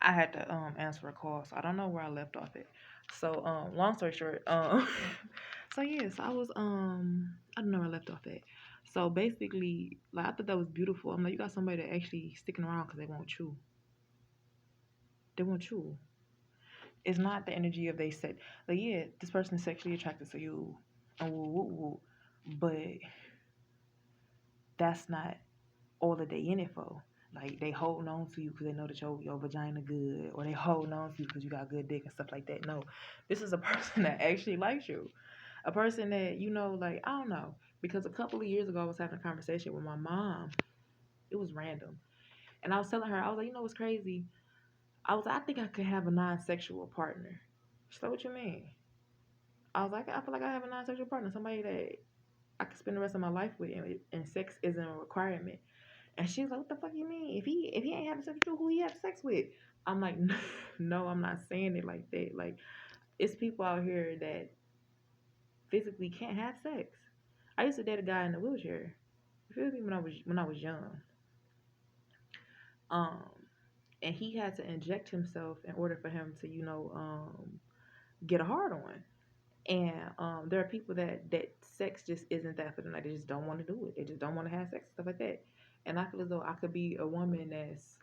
I had to answer a call, so I don't know where I left off at. So long story short, so yes, I was I don't know where I left off at. So basically, like I thought that was beautiful. I'm like, you got somebody that actually sticking around because they want you. They want you. It's not the energy of they said like yeah, this person is sexually attracted to you, and woo woo woo, but that's not all that they in it for. Like they holding on to you because they know that your vagina good, or they holding on to you because you got good dick and stuff like that. No, this is a person that actually likes you, a person that like I don't know. Because a couple of years ago, I was having a conversation with my mom. It was random, and I was telling her, I was like, what's crazy? I was like, I think I could have a non-sexual partner. She's like, what you mean? I was like, I feel like I have a non-sexual partner, somebody that I could spend the rest of my life with, and sex isn't a requirement. And she's like, "What the fuck you mean? If he ain't having sex with you, who he have sex with?" I'm like, "No, I'm not saying it like that. Like, it's people out here that physically can't have sex. I used to date a guy in a wheelchair. You feel me? When I was young, um, and he had to inject himself in order for him to get a hard on. And there are people that sex just isn't that for them. Like they just don't want to do it. They just don't want to have sex and stuff like that. And I feel as though I could be a woman that's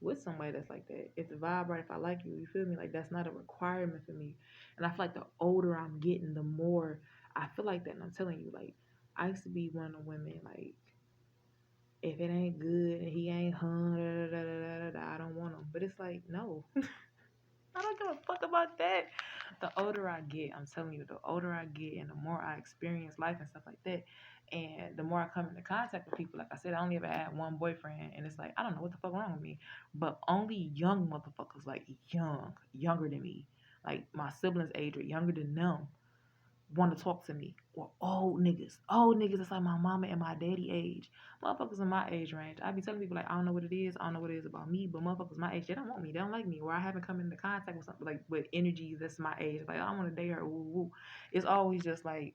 with somebody that's like that. If the vibe right, if I like you, you feel me? Like that's not a requirement for me. And I feel like the older I'm getting, the more I feel like that. And I'm telling you, like I used to be one of the women like if it ain't good and he ain't hung, I don't want him. But it's like no, I don't give a fuck about that. The older I get, I'm telling you, the older I get and the more I experience life and stuff like that, and the more I come into contact with people, like I said, I only ever had one boyfriend, and it's like, I don't know what the fuck wrong with me, but only young motherfuckers, like younger than me, like my siblings' age or younger than them, want to talk to me. Or old niggas that's like my mama and my daddy age. Motherfuckers in my age range. I be telling people like I don't know what it is, I don't know what it is about me, but motherfuckers my age, they don't want me, they don't like me, or I haven't come into contact with something like with energies that's my age. Like I want to date her. Woo woo. It's always just like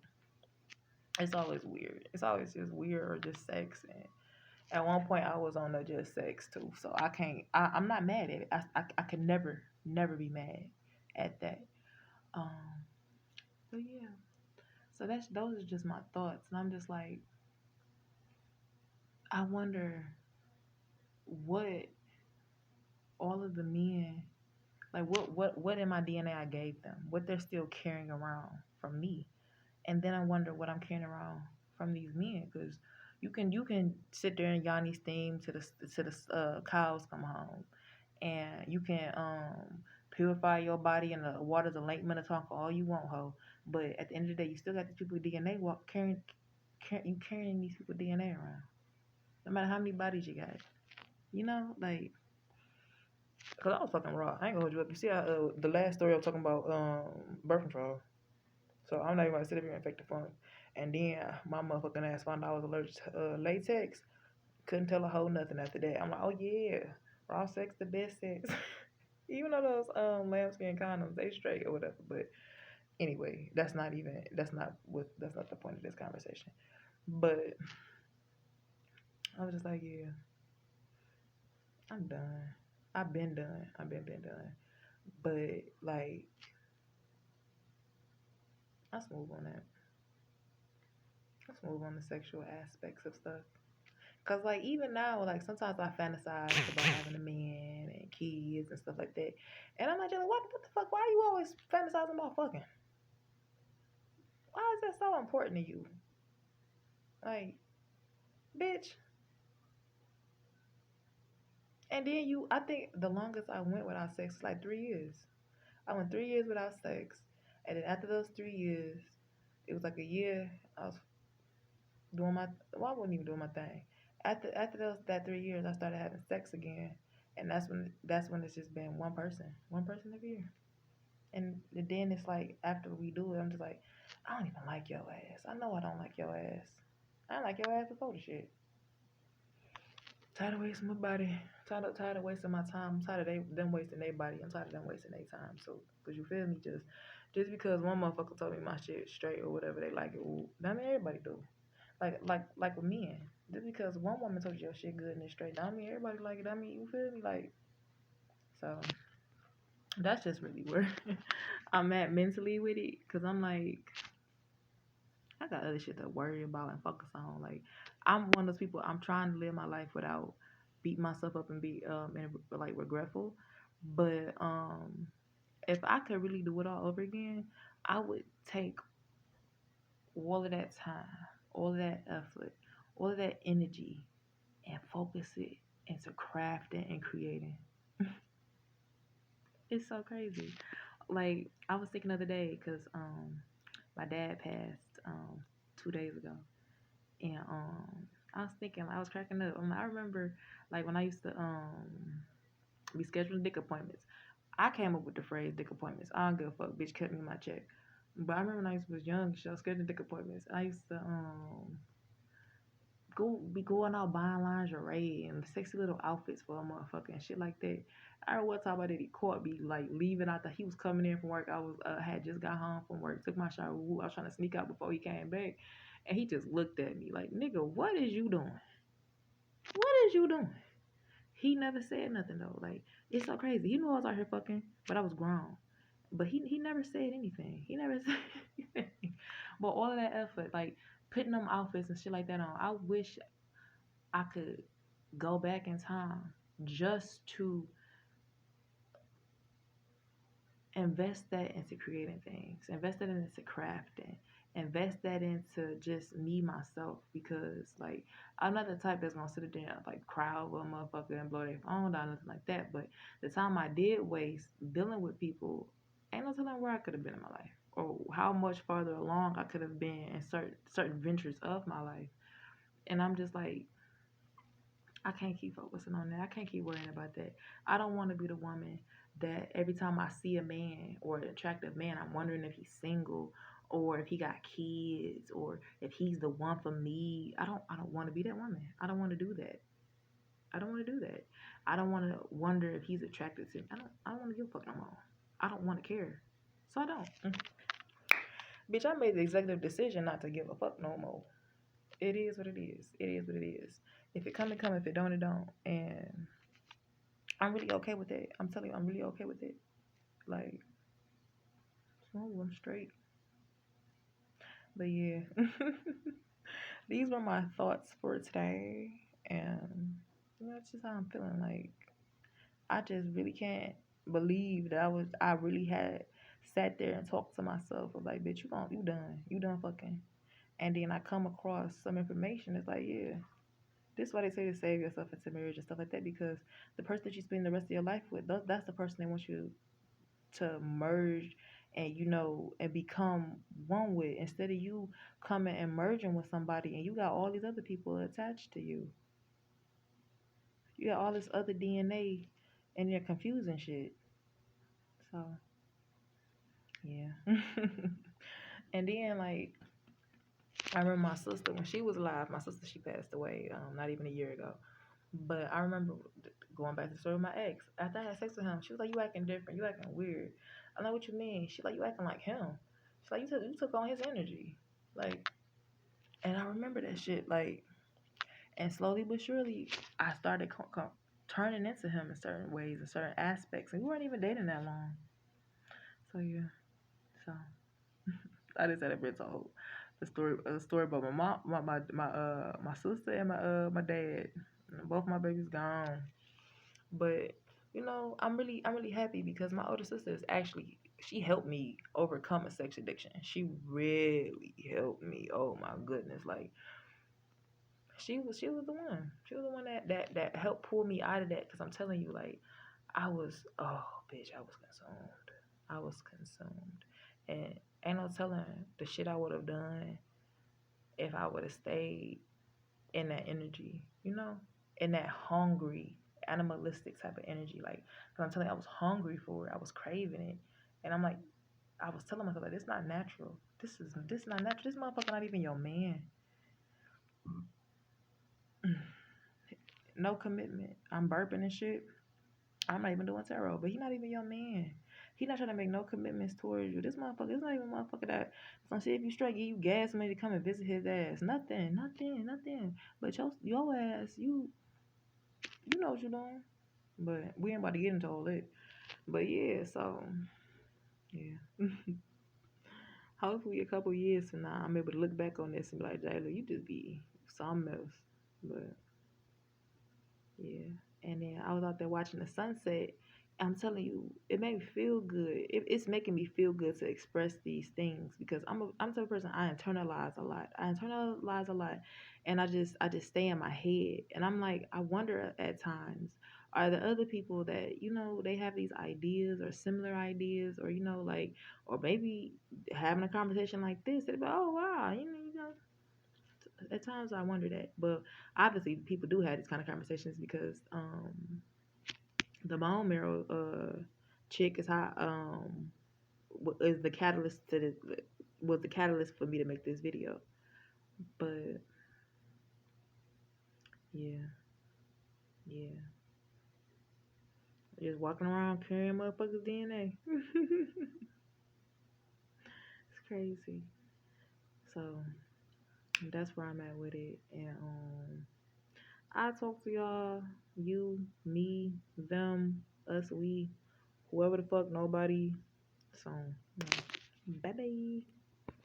it's always weird. It's always just weird or just sex. And at one point I was on the just sex too, so I can't. I'm not mad at it. I can never be mad at that. Um, but yeah. So those are just my thoughts, and I'm just like, I wonder what all of the men, like what in my DNA I gave them, what they're still carrying around from me, and then I wonder what I'm carrying around from these men, because you can sit there and yarn these theme to the cows come home, and you can purify your body in the waters of Lake Minnetonka all you want, ho, but at the end of the day, you still got these people DNA carrying these people DNA around. No matter how many bodies you got. Like, cause I was fucking raw. I ain't gonna hold you up. You see how the last story I was talking about birth control. So I'm not even gonna sit up here and fake the fun. And then my motherfucking ass found out I was allergic to latex. Couldn't tell a whole nothing after that. I'm like, oh yeah, raw sex the best sex. Even though those lambskin condoms, they straight or whatever. But anyway, that's not the point of this conversation. But I was just like, yeah, I'm done. I've been done. I've been done. But like, let's move on that. Let's move on to sexual aspects of stuff. Cause like even now, like sometimes I fantasize about having a man and kids and stuff like that. And I'm like, what the fuck? Why are you always fantasizing about fucking? Why is that so important to you? Like, bitch. And then I think the longest I went without sex was like 3 years. I went 3 years without sex. And then after those 3 years, it was like a year. I was doing my well, I wasn't even doing my thing. After that 3 years, I started having sex again, and that's when it's just been one person every year. And then it's like after we do it, I'm just like, I don't even like your ass. I know I don't like your ass. I don't like your ass before the shit. Tired of wasting my body. Tired of wasting my time. I'm tired of them wasting their body. I'm tired of them wasting their time. So, cause you feel me, just because one motherfucker told me my shit straight or whatever, they like it. Well, I mean everybody do. Like with men. Just because one woman told you your shit good and it's straight, I mean everybody like it. I mean you feel me? Like So that's just really where I'm at mentally with it. Cause I'm like, I got other shit to worry about and focus on. Like, I'm one of those people. I'm trying to live my life without beat myself up and be like regretful. But if I could really do it all over again, I would take all of that time, all of that effort, all of that energy, and focus it into crafting and creating. It's so crazy. Like I was thinking the other day, cause my dad passed 2 days ago, and I was thinking, I was cracking up. I remember like when I used to be scheduling dick appointments. I came up with the phrase dick appointments. I don't give a fuck, bitch, cut me my check. But I remember when I was young, I was scheduling dick appointments. I used to going out buying lingerie and sexy little outfits for a motherfucker and shit like that. I remember one time I did, he caught me like leaving out he was coming in from work. I was had just got home from work, took my shower. I was trying to sneak out before he came back, and he just looked at me like, nigga, what is you doing? What is you doing? He never said nothing though. Like, it's so crazy. He knew I was out here fucking, but I was grown. But he never said anything. He never said anything. But all of that effort, like putting them outfits and shit like that on, I wish I could go back in time just to invest that into creating things, invest that into crafting, invest that into just me myself, because like I'm not the type that's gonna sit there and like cry over a motherfucker and blow their phone down, nothing like that. But the time I did waste dealing with people, ain't no telling where I could have been in my life or how much farther along I could have been in certain ventures of my life. And I'm just like, I can't keep focusing on that. I can't keep worrying about that. I don't want to be the woman that every time I see a man or an attractive man, I'm wondering if he's single or if he got kids or if he's the one for me. I don't want to be that woman. I don't want to do that. I don't want to do that. I don't want to wonder if he's attracted to me. I don't want to give a fuck no more. I don't want to care. So I don't. Bitch, I made the executive decision not to give a fuck no more. It is what it is. It is what it is. If it come, it come. If it don't, it don't. And I'm really okay with it. I'm telling you, I'm really okay with it. Like, smooth, I'm straight. But yeah, these were my thoughts for today. And that's just how I'm feeling. Like, I just really can't believe that I really had sat there and talked to myself of like, bitch, you done fucking. And then I come across some information. It's like, yeah, this is why they say to save yourself into marriage and stuff like that, because the person that you spend the rest of your life with, that's the person they want you to merge and and become one with, instead of you coming and merging with somebody and you got all these other people attached to you. You got all this other DNA and you're confusing shit. So yeah. And then like I remember my sister when she was alive. My sister, she passed away not even a year ago. But I remember going back to the story with my ex. After I had sex with him, she was like, "You acting different. You acting weird." I'm like, "What you mean?" She's like, "You acting like him." She's like, "You took on his energy." Like, and I remember that shit. Like, and slowly but surely, I started turning into him in certain ways, in certain aspects, and we weren't even dating that long. So yeah. So I just had a bit told the story about my mom, my sister and my dad. Both my babies gone. But I'm really happy because my older sister is actually, she helped me overcome a sex addiction. She really helped me. Oh my goodness, like she was the one. She was the one that helped pull me out of that. Because I'm telling you, like I was, oh bitch, I was consumed. I was consumed, and ain't no telling the shit I would have done if I would have stayed in that energy, in that hungry, animalistic type of energy. Like, cause I'm telling you, I was hungry for it. I was craving it. And I'm like, I was telling myself, like, this not natural. This not natural. This motherfucker not even your man. No commitment. I'm burping and shit. I'm not even doing tarot, but he not even your man. He not trying to make no commitments towards you. This motherfucker is not even a motherfucker that's gonna see if you straight, give you gas money to come and visit his ass. Nothing. But your ass, you know what you're doing. But we ain't about to get into all that. But yeah, so yeah. Hopefully a couple years from now I'm able to look back on this and be like, Jayla, you just be something else. But yeah. And then I was out there watching the sunset. I'm telling you, it made me feel good. It's making me feel good to express these things because I'm the type of person. I internalize a lot. And I just stay in my head. And I'm like, I wonder at times, are there other people that they have these ideas or similar ideas, or like, or maybe having a conversation like this, they're like, oh wow, at times I wonder that. But obviously people do have these kind of conversations because the bone marrow chick is how is the catalyst to the was the catalyst for me to make this video. But yeah, yeah, just walking around carrying motherfuckers DNA. It's crazy. So that's where I'm at with it. And I talk to y'all, you, me, them, us, we, whoever the fuck, nobody. So, bye bye.